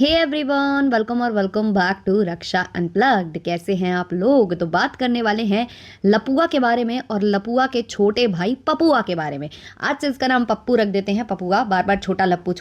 हे everyone, welcome और welcome back to Raksha unplugged. कैसे हैं आप लोग? तो बात करने वाले हैं लपुआ के बारे में और लपुआ के छोटे भाई पपुआ के बारे में। आज से इसका नाम पप्पू रख देते हैं। पपुआ बार बार छोटा लप्पू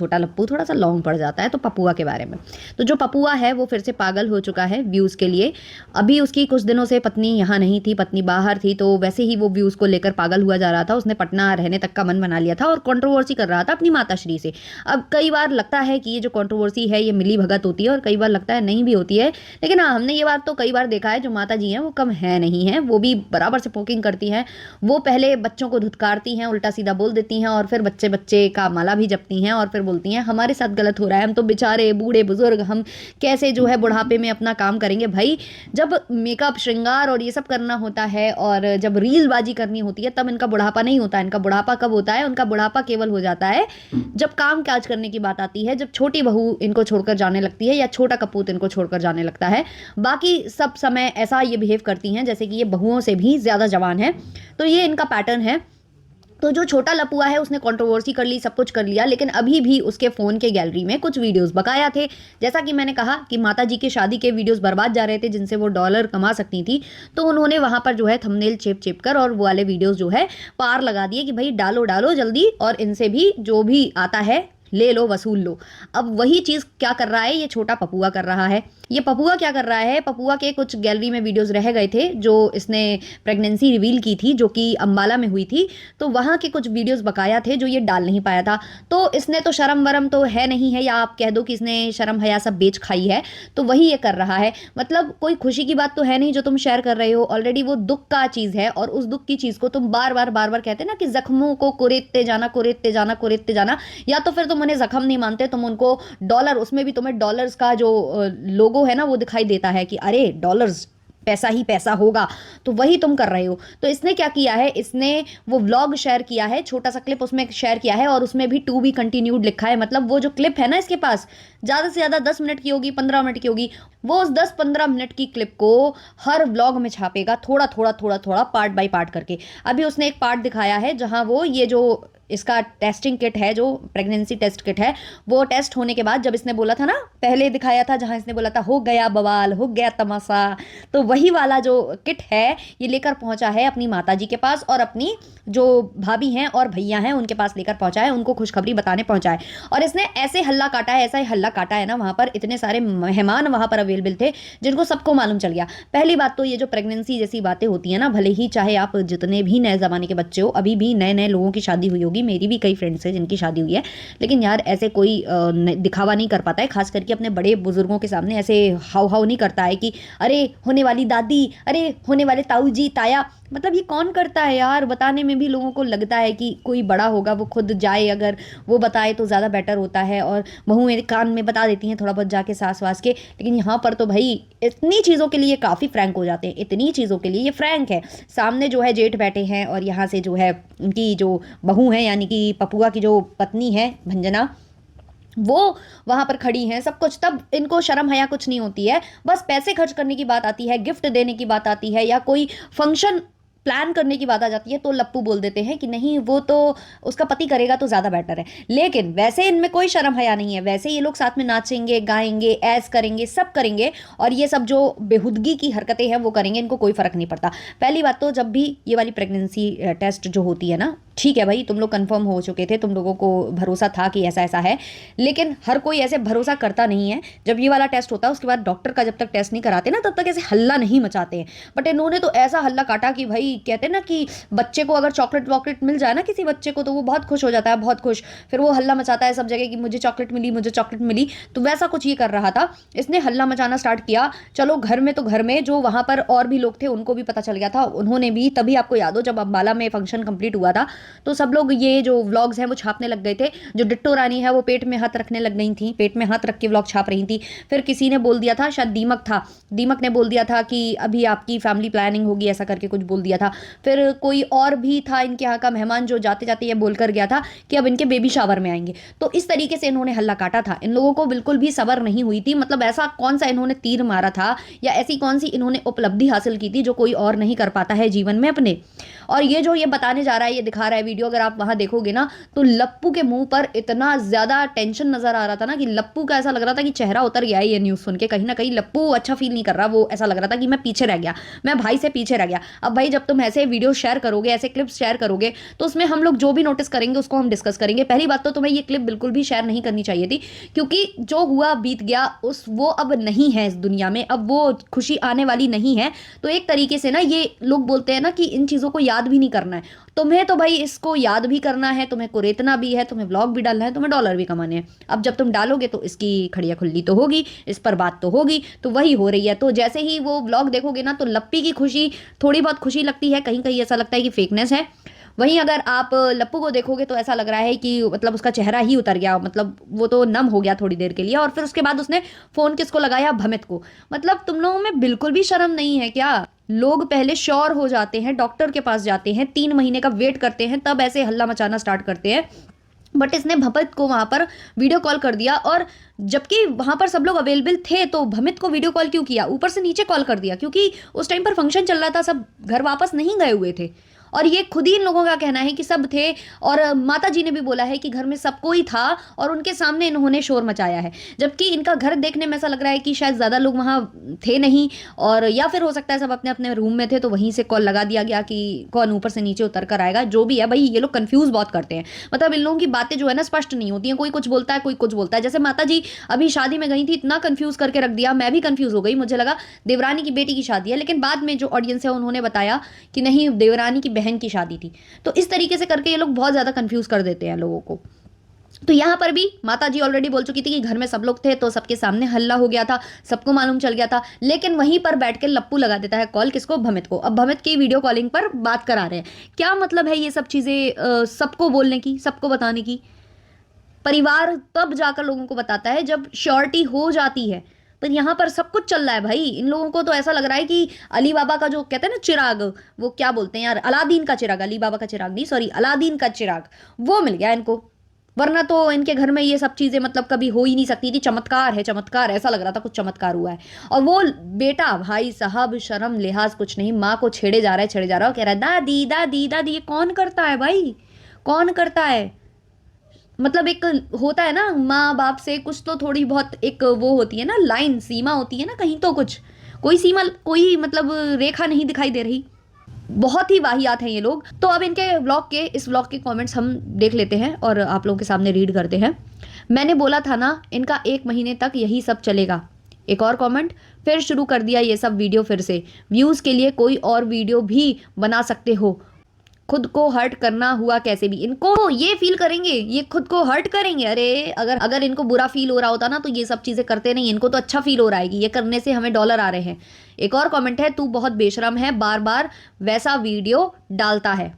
थोड़ा सा लॉन्ग पड़ जाता है, तो पपुआ के बारे में। तो जो पपुआ है वो फिर से पागल हो चुका है व्यूज़ के लिए। अभी उसकी कुछ दिनों से पत्नी यहाँ नहीं थी, पत्नी बाहर थी, तो वैसे ही वो व्यूज़ को लेकर पागल हुआ जा रहा था। उसने पटना रहने तक का मन बना लिया था और कंट्रोवर्सी कर रहा था अपनी माताश्री से। अब कई बार लगता है कि ये जो कंट्रोवर्सी है ये मिली भगत होती है और कई बार लगता है नहीं भी होती है। लेकिन हाँ, हमने ये बात तो कई बार देखा है, जो माता जी हैं वो कम है नहीं है, वो भी बराबर से पोकिंग करती हैं। वो पहले बच्चों को धुतकारती हैं, उल्टा सीधा बोल देती हैं, और फिर बच्चे बच्चे का माला भी जपती हैं और फिर बोलती हैं हमारे साथ गलत हो रहा है, हम तो बेचारे बूढ़े बुजुर्ग, हम कैसे जो है बुढ़ापे में अपना काम करेंगे। भाई जब मेकअप श्रृंगार और ये सब करना होता है और जब रीलबाजी करनी होती है तब इनका बुढ़ापा नहीं होता। इनका बुढ़ापा कब होता है? उनका बुढ़ापा केवल हो जाता है जब काम काज करने की बात आती है, जब छोटी बहू इनको छोड़कर जाने लगती है या छोटा कपूत इनको छोड़कर जाने लगता है। बाकी सब समय ऐसा ये बिहेव करती हैं जैसे कि ये बहुओं से भी ज़्यादा जवान है। तो ये इनका पैटर्न है। तो जो छोटा लपुआ है उसने कंट्रोवर्सी कर ली, सब कुछ कर लिया, लेकिन अभी भी उसके फ़ोन के गैलरी में कुछ वीडियोस बकाया थे। जैसा कि मैंने कहा कि माता जी की शादी के वीडियोस बर्बाद जा रहे थे जिनसे वो डॉलर कमा सकती थी, तो उन्होंने वहाँ पर जो है थंबनेल चेप चेप कर और वो वाले वीडियोस जो है पार लगा दिए कि भाई डालो डालो जल्दी, और इनसे भी जो भी आता है ले लो, वसूल लो। अब वही चीज़ क्या कर रहा है? ये छोटा पपुआ कर रहा है। ये पपुआ क्या कर रहा है? पपुआ के कुछ गैलरी में वीडियोस रह गए थे जो इसने प्रेगनेंसी रिवील की थी, जो कि अम्बाला में हुई थी। तो वहाँ के कुछ वीडियोस बकाया थे जो ये डाल नहीं पाया था। तो इसने तो शर्म वरम तो है नहीं है, या आप कह दो कि इसने शर्म हया सब बेच खाई है, तो वही ये कर रहा है। मतलब कोई खुशी की बात तो है नहीं जो तुम शेयर कर रहे हो, ऑलरेडी वो दुख का चीज़ है, और उस दुख की चीज़ को तुम बार बार कहते हैं ना कि जख्मों को कुरेदते जाना, कुरेदते जाना, कुरेदते जाना। या तो फिर तुम उन्हें जख्म नहीं मानते, तुम उनको डॉलर, उसमें भी तुम्हें डॉलर्स का जो लोगो है ना वो दिखाई देता है कि अरे डॉलर्स, पैसा ही पैसा होगा, तो वही तुम कर रहे हो। तो इसने क्या किया है? इसने वो व्लॉग शेयर किया है, छोटा सा क्लिप उसमें शेयर किया है, और उसमें भी टू बी कंटिन्यूड लिखा है। मतलब वो जो क्लिप है ना इसके पास, ज़्यादा से ज़्यादा 10 मिनट की होगी, 15 मिनट की होगी, वो उस 10-15 मिनट की क्लिप को हर व्लॉग में छापेगा, थोड़ा थोड़ा थोड़ा थोड़ा पार्ट बाय पार्ट करके। अभी उसने एक पार्ट दिखाया है जहां वो ये जो इसका टेस्टिंग किट है, जो प्रेगनेंसी टेस्ट किट है, वो टेस्ट होने के बाद जब इसने बोला था ना, पहले दिखाया था जहां इसने बोला था हो गया बवाल, हो गया तमाशा, तो वही वाला जो किट है ये लेकर पहुंचा है अपनी माता जी के पास, और अपनी जो भाभी हैं और भैया हैं उनके पास लेकर पहुंचा है, उनको खुशखबरी बताने पहुंचा है। और इसने ऐसे हल्ला काटा है, ऐसा ही हल्ला काटा है ना, वहां पर इतने सारे मेहमान वहां पर अवेलेबल थे जिनको सबको मालूम चल गया। पहली बात तो ये जो प्रेगनेंसी जैसी बातें होती है ना, भले ही चाहे आप जितने भी नए ज़माने के बच्चे हो, अभी भी नए नए लोगों की शादी हुई होगी, मेरी भी कई फ्रेंड्स हैं जिनकी शादी हुई है, लेकिन यार ऐसे कोई दिखावा नहीं कर पाता है, खास करके अपने बड़े बुजुर्गों के सामने ऐसे हाव हाव नहीं करता है कि अरे होने वाली दादी, अरे होने वाले ताऊ जी, ताया। मतलब ये कौन करता है यार? बताने में भी लोगों को लगता है कि कोई बड़ा होगा वो खुद जाए, अगर वो बताए तो ज़्यादा बेटर होता है, और बहुएं कान में बता देती हैं थोड़ा बहुत जाके सास वास के। लेकिन यहाँ पर तो भाई इतनी चीज़ों के लिए काफ़ी फ्रैंक हो जाते हैं, इतनी चीज़ों के लिए ये फ्रैंक है। सामने जो है जेठ बैठे हैं और यहाँ से जो है उनकी जो बहू है, यानी कि पपुआ की जो पत्नी है भंजना, वो वहां पर खड़ी हैं, सब कुछ। तब इनको शर्म हया कुछ नहीं होती है। बस पैसे खर्च करने की बात आती है, गिफ्ट देने की बात आती है, या कोई फंक्शन प्लान करने की बात आ जाती है, तो लप्पू बोल देते हैं कि नहीं वो तो उसका पति करेगा तो ज़्यादा बेटर है। लेकिन वैसे इनमें कोई शर्म हया नहीं है, वैसे ये लोग साथ में नाचेंगे, गाएंगे, ऐस करेंगे, सब करेंगे, और ये सब जो बेहुदगी की हरकतें हैं वो करेंगे, इनको कोई फ़र्क नहीं पड़ता। पहली बात तो जब भी ये वाली प्रेगनेंसी टेस्ट जो होती है ना, ठीक है भाई तुम लोग कंफर्म हो चुके थे, तुम लोगों को भरोसा था कि ऐसा ऐसा है, लेकिन हर कोई ऐसे भरोसा करता नहीं है। जब ये वाला टेस्ट होता है उसके बाद डॉक्टर का जब तक टेस्ट नहीं कराते ना, तब तक ऐसे हल्ला नहीं मचाते हैं। बट इन्होंने तो ऐसा हल्ला काटा कि भाई कहते हैं ना कि बच्चे को अगर चॉकलेट वॉकलेट मिल जाए ना, किसी बच्चे को, तो वो बहुत खुश हो जाता है, बहुत खुश, फिर वो हल्ला मचाता है सब जगह कि मुझे चॉकलेट मिली, मुझे चॉकलेट मिली। तो वैसा कुछ ये कर रहा था, इसने हल्ला मचाना स्टार्ट किया। चलो घर में तो घर में जो वहां पर और भी लोग थे उनको भी पता चल गया था, उन्होंने भी, तभी आपको याद हो जब अम्बाला में फंक्शन कंप्लीट हुआ था तो सब लोग ये जो व्लॉग्स हैं वो छापने लग गए थे। जो डिट्टो रानी है वो पेट में हाथ रखने लग गई थी, पेट में हाथ रख के व्लॉग छाप रही थी। फिर किसी ने बोल दिया था, शायद दीमक था, दीमक ने बोल दिया था कि अभी आपकी फैमिली प्लानिंग होगी, ऐसा करके कुछ बोल दिया था। फिर कोई और भी था इनके यहाँ का मेहमान जो जाते जाते ये बोलकर गया था कि अब इनके बेबी शावर में आएंगे। तो इस तरीके से इन्होंने हल्ला काटा था। इन लोगों को बिल्कुल भी सब्र नहीं हुई थी। मतलब ऐसा कौन सा इन्होंने तीर मारा था या ऐसी कौन सी इन्होंने उपलब्धि हासिल की थी जो कोई और नहीं कर पाता है जीवन में अपने। और ये जो ये बताने जा रहा है, ये दिखा रहा है वीडियो, अगर आप वहां देखोगे ना तो लप्पू के मुंह पर इतना ज्यादा टेंशन नजर आ रहा था ना कि लप्पू का ऐसा लग रहा था कि चेहरा उतर गया है ये न्यूज सुन के। कहीं ना कहीं लप्पू अच्छा फील नहीं कर रहा। वो ऐसा लग रहा था कि मैं पीछे रह गया, मैं भाई से पीछे रह गया। अब भाई जब तुम ऐसे वीडियो शेयर करोगे, ऐसे क्लिप्स शेयर करोगे, तो उसमें हम लोग जो भी नोटिस करेंगे उसको हम डिस्कस करेंगे। पहली बात तो तुम्हें ये क्लिप बिल्कुल भी शेयर नहीं करनी चाहिए थी, क्योंकि जो हुआ बीत गया, उस वो अब नहीं है इस दुनिया में, अब वो खुशी आने वाली नहीं है। तो एक तरीके से ना ये लोग बोलते हैं ना कि इन चीजों को याद भी नहीं करना है। तुम्हें तो भाई इसको याद भी करना है, तुम्हें कुरेतना भी है, तुम्हें व्लॉग भी डालना है, तुम्हें डॉलर भी कमाने हैं। अब जब तुम डालोगे तो इसकी खड़िया खुल्ली तो होगी, इस पर बात तो होगी। तो वही हो रही है। तो जैसे ही वो व्लॉग देखोगे ना तो लप्पी की खुशी, थोड़ी बहुत खुशी लगती है, कहीं कहीं ऐसा लगता है कि फेकनेस है। वहीं अगर आप लप्पू को देखोगे तो ऐसा लग रहा है कि मतलब उसका चेहरा ही उतर गया, मतलब वो तो नम हो गया थोड़ी देर के लिए। और फिर उसके बाद उसने फोन किसको लगाया? भमित को। मतलब तुम लोगों में बिल्कुल भी शर्म नहीं है क्या? लोग पहले श्योर हो जाते हैं, डॉक्टर के पास जाते हैं, 3 महीने का वेट करते हैं, तब ऐसे हल्ला मचाना स्टार्ट करते हैं। बट इसने भमित को वहां पर वीडियो कॉल कर दिया, और जबकि वहां पर सब लोग अवेलेबल थे तो भमित को वीडियो कॉल क्यों किया? ऊपर से नीचे कॉल कर दिया, क्योंकि उस टाइम पर फंक्शन चल रहा था, सब घर वापस नहीं गए हुए थे। और ये खुद ही इन लोगों का कहना है कि सब थे, और माता जी ने भी बोला है कि घर में सब कोई था और उनके सामने इन्होंने शोर मचाया है। जबकि इनका घर देखने में ऐसा लग रहा है कि शायद ज़्यादा लोग वहाँ थे नहीं, और या फिर हो सकता है सब अपने अपने रूम में थे, तो वहीं से कॉल लगा दिया गया कि कौन ऊपर से नीचे उतर कर आएगा। जो भी है भाई, ये लोग कंफ्यूज बहुत करते हैं। मतलब इन लोगों की बातें जो है ना स्पष्ट नहीं होती हैं, कोई कुछ बोलता है, कोई कुछ बोलता है। जैसे माता जी अभी शादी में गई थी, इतना कंफ्यूज करके रख दिया, मैं भी कंफ्यूज हो गई। मुझे लगा देवरानी की बेटी की शादी है, लेकिन बाद में जो ऑडियंस है उन्होंने बताया कि नहीं, देवरानी की बहन की शादी थी। तो इस तरीके से करके ये लोग बहुत ज्यादा कंफ्यूज कर देते हैं लोगों को। तो यहां पर भी माता जी ऑलरेडी बोल चुकी थी कि घर में सब लोग थे, तो सबके सामने हल्ला हो गया था, सबको मालूम चल गया था। लेकिन वहीं पर बैठ के लप्पू लगा देता है कॉल, किसको? भमित को। अब भमित की वीडियो कॉलिंग पर बात करा रहे हैं। क्या मतलब है ये सब चीजें सबको बोलने की, सबको बताने की? परिवार तब जाकर लोगों को बताता है जब श्योरिटी हो जाती है। पर यहाँ पर सब कुछ चल रहा है भाई। इन लोगों को तो ऐसा लग रहा है कि अली बाबा का जो कहते हैं ना चिराग, वो क्या बोलते हैं यार, अलादीन का चिराग, अली बाबा का चिराग नहीं, सॉरी, अलादीन का चिराग, वो मिल गया इनको। वरना तो इनके घर में ये सब चीजें मतलब कभी हो ही नहीं सकती थी। चमत्कार है, चमत्कार, ऐसा लग रहा था कुछ चमत्कार हुआ है। और वो बेटा, भाई साहब, शर्म लिहाज कुछ नहीं, माँ को छेड़े जा रहा है, छेड़े जा रहा है, कह रहा है दादी दादी दादी। ये कौन करता है भाई, कौन करता है? मतलब एक होता है ना माँ बाप से कुछ तो थोड़ी बहुत एक वो होती है ना, लाइन, सीमा होती है ना, कहीं तो कुछ, कोई सीमा, कोई मतलब रेखा नहीं दिखाई दे रही। बहुत ही वाहियात हैं ये लोग। तो अब इनके व्लॉग के, इस व्लॉग के कमेंट्स हम देख लेते हैं और आप लोगों के सामने रीड करते हैं। मैंने बोला था ना इनका 1 महीने तक यही सब चलेगा। एक और कमेंट, फिर शुरू कर दिया ये सब वीडियो फिर से, व्यूज के लिए कोई और वीडियो भी बना सकते हो, खुद को हर्ट करना हुआ कैसे भी। इनको ये फील करेंगे, ये खुद को हर्ट करेंगे। अरे अगर अगर इनको बुरा फील हो रहा होता ना तो ये सब चीजें करते नहीं। इनको तो अच्छा फील हो रहा है कि ये करने से हमें डॉलर आ रहे हैं। एक और कमेंट है, तू बहुत बेशरम है, बार बार वैसा वीडियो डालता है।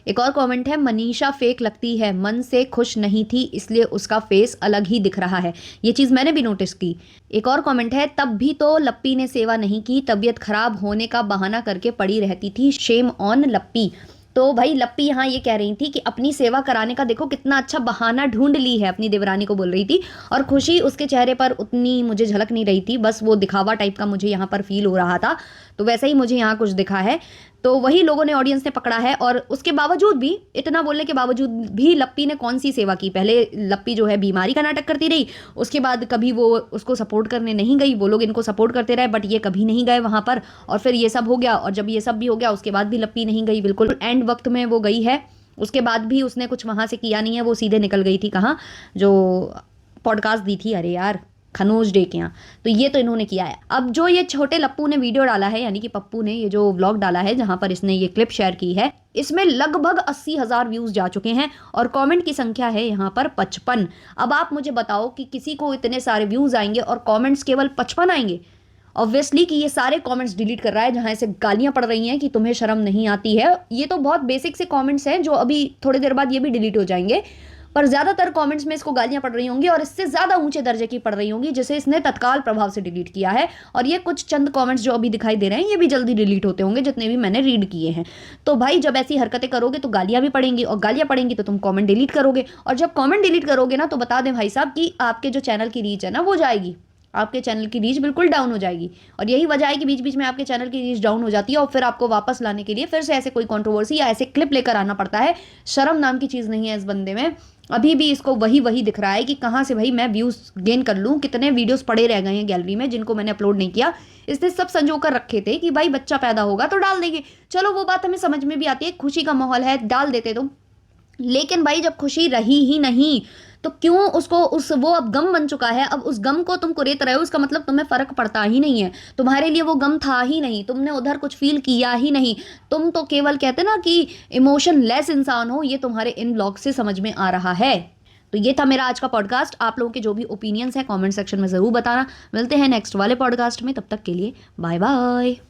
एक और कमेंट है, मनीषा फेक लगती है, मन से खुश नहीं थी इसलिए उसका फेस अलग ही दिख रहा है। ये चीज मैंने भी नोटिस की। एक और कमेंट है, तब भी तो लप्पी ने सेवा नहीं की, तबीयत खराब होने का बहाना करके पड़ी रहती थी, शेम ऑन लप्पी। तो भाई लप्पी यहाँ ये कह रही थी कि अपनी सेवा कराने का देखो कितना अच्छा बहाना ढूंढ ली है, अपनी देवरानी को बोल रही थी। और खुशी उसके चेहरे पर उतनी मुझे झलक नहीं रही थी, बस वो दिखावा टाइप का मुझे यहाँ पर फील हो रहा था। तो वैसे ही मुझे यहाँ कुछ दिखा है। तो वही लोगों ने, ऑडियंस ने पकड़ा है। और उसके बावजूद भी, इतना बोलने के बावजूद भी लप्पी ने कौन सी सेवा की? पहले लप्पी जो है बीमारी का नाटक करती रही, उसके बाद कभी वो उसको सपोर्ट करने नहीं गई, वो लोग इनको सपोर्ट करते रहे बट ये कभी नहीं गए वहां पर। और फिर ये सब हो गया, और जब ये सब भी हो गया उसके बाद भी लप्पी नहीं गई, बिल्कुल एंड वक्त में वो गई है। उसके बाद भी उसने कुछ वहां से किया नहीं है, वो सीधे निकल गई थी कहाँ, जो पॉडकास्ट दी थी, अरे यार, खनोज डे के यहाँ। तो ये तो इन्होंने किया है। अब जो ये छोटे लप्पू ने वीडियो डाला है, यानी कि पप्पू ने ये जो व्लॉग डाला है जहां पर इसने ये क्लिप शेयर की है, इसमें लगभग 80,000 व्यूज जा चुके हैं और कमेंट की संख्या है यहाँ पर 55। अब आप मुझे बताओ कि किसी को इतने सारे व्यूज आएंगे और कमेंट्स केवल 55 आएंगे? ऑब्वियसली कि ये सारे कमेंट्स डिलीट कर रहा है जहां ऐसे गालियां पड़ रही हैं कि तुम्हें शर्म नहीं आती है। ये तो बहुत बेसिक से कमेंट्स हैं जो अभी थोड़ी देर बाद ये भी डिलीट हो जाएंगे। पर ज़्यादातर कमेंट्स में इसको गालियां पड़ रही होंगी और इससे ज़्यादा ऊंचे दर्जे की पड़ रही होंगी, जिसे इसने तत्काल प्रभाव से डिलीट किया है। और ये कुछ चंद कमेंट्स जो अभी दिखाई दे रहे हैं ये भी जल्दी डिलीट होते होंगे, जितने भी मैंने रीड किए हैं। तो भाई जब ऐसी हरकतें करोगे तो गालियां भी पड़ेंगी, और गालियां पड़ेंगी तो तुम कमेंट डिलीट करोगे, और जब कमेंट डिलीट करोगे ना तो बता दें भाई साहब कि आपके जो चैनल की रीच है ना वो जाएगी, आपके चैनल की रीच बिल्कुल डाउन हो जाएगी। और यही वजह है कि बीच बीच में आपके चैनल की रीच डाउन हो जाती है और फिर आपको वापस लाने के लिए फिर से ऐसे कोई कंट्रोवर्सी या ऐसे क्लिप लेकर आना पड़ता है। शर्म नाम की चीज़ नहीं है इस बंदे में। अभी भी इसको वही वही दिख रहा है कि कहाँ से भाई मैं व्यूज़ गेन कर लूँ। कितने वीडियोस पड़े रह गए हैं गैलरी में जिनको मैंने अपलोड नहीं किया। इसने सब संजो कर रखे थे कि भाई बच्चा पैदा होगा तो डाल देंगे। चलो वो बात हमें समझ में भी आती है, खुशी का माहौल है डाल देते तुम। लेकिन भाई जब खुशी रही ही नहीं तो क्यों उसको वो अब गम बन चुका है, अब उस गम को तुम कुरेद रहे हो, इसका मतलब तुम्हें फर्क पड़ता ही नहीं है। तुम्हारे लिए वो गम था ही नहीं, तुमने उधर कुछ फील किया ही नहीं। तुम तो केवल कहते ना कि इमोशन लेस इंसान हो, ये तुम्हारे इन ब्लॉग से समझ में आ रहा है। तो ये था मेरा आज का पॉडकास्ट। आप लोगों के जो भी ओपिनियंस हैं कमेंट सेक्शन में ज़रूर बताना। मिलते हैं नेक्स्ट वाले पॉडकास्ट में, तब तक के लिए बाय बाय।